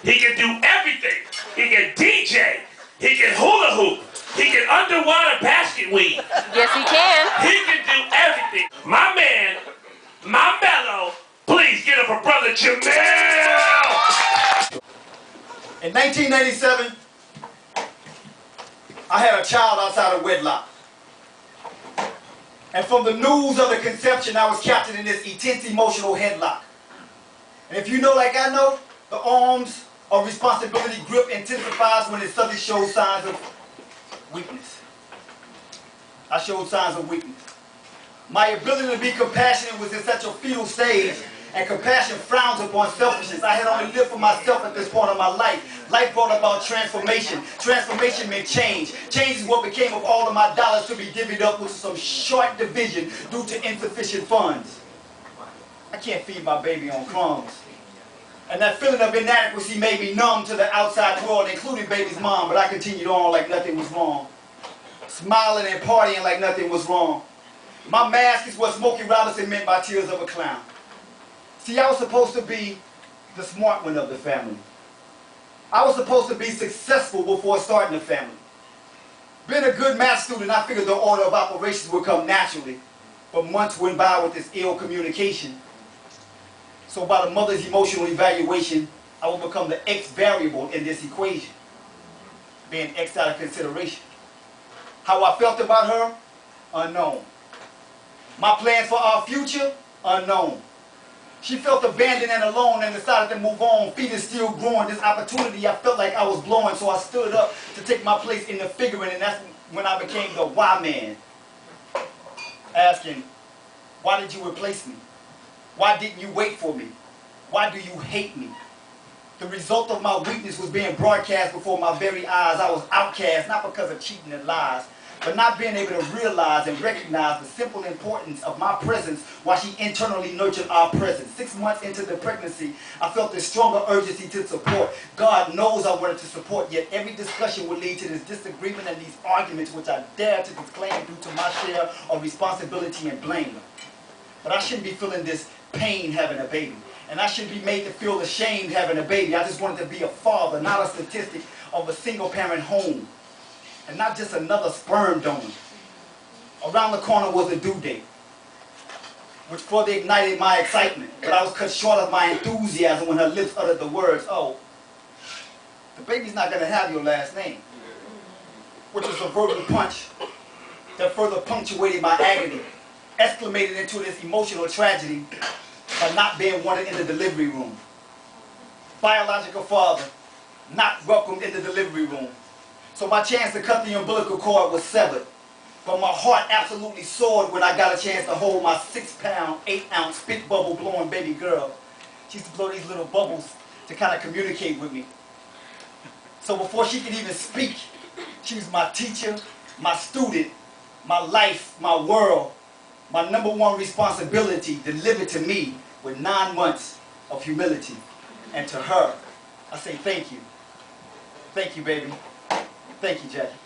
He can do everything. He can DJ. He can hula hoop. He can underwater basket weave. Yes, he can. He can do everything. My man, my mellow, please get up for Brother Jamel. In 1997, I had a child outside of wedlock. And from the news of the conception, I was captured in this intense emotional headlock. And if you know like I know, the arms of responsibility grip intensifies when it suddenly shows signs of weakness. I showed signs of weakness. My ability to be compassionate was in such a fetal stage, and compassion frowns upon selfishness. I had only lived for myself at this point of my life. Life brought about transformation. Transformation meant change. Change is what became of all of my dollars to be divvied up with some short division due to insufficient funds. I can't feed my baby on crumbs. And that feeling of inadequacy made me numb to the outside world, including baby's mom, but I continued on like nothing was wrong. Smiling and partying like nothing was wrong. My mask is what Smokey Robinson meant by tears of a clown. See, I was supposed to be the smart one of the family. I was supposed to be successful before starting a family. Being a good math student, I figured the order of operations would come naturally. But months went by with this ill communication. So by the mother's emotional evaluation, I would become the X variable in this equation, being X out of consideration. How I felt about her? Unknown. My plans for our future? Unknown. She felt abandoned and alone and decided to move on. Feet is still growing. This opportunity, I felt like I was blowing, so I stood up to take my place in the figuring, and that's when I became the why man. Asking, why did you replace me? Why didn't you wait for me? Why do you hate me? The result of my weakness was being broadcast before my very eyes. I was outcast, not because of cheating and lies, but not being able to realize and recognize the simple importance of my presence while she internally nurtured our presence. 6 months into the pregnancy, I felt this stronger urgency to support. God knows I wanted to support, yet every discussion would lead to this disagreement and these arguments which I dare to disclaim due to my share of responsibility and blame. But I shouldn't be feeling this pain having a baby. And I shouldn't be made to feel ashamed having a baby. I just wanted to be a father, not a statistic of a single-parent home. And not just another sperm donor. Around the corner was a due date, which further ignited my excitement. But I was cut short of my enthusiasm when her lips uttered the words, "Oh, the baby's not going to have your last name." Which was a verbal punch that further punctuated my agony, exclamated into this emotional tragedy by not being wanted in the delivery room. Biological father, not welcomed in the delivery room. So my chance to cut the umbilical cord was severed. But my heart absolutely soared when I got a chance to hold my 6-pound, 8-ounce spit bubble blowing baby girl. She used to blow these little bubbles to kind of communicate with me. So before she could even speak, she was my teacher, my student, my life, my world, my #1 responsibility delivered to me with 9 months of humility. And to her, I say thank you. Thank you, baby. Thank you, Jackie.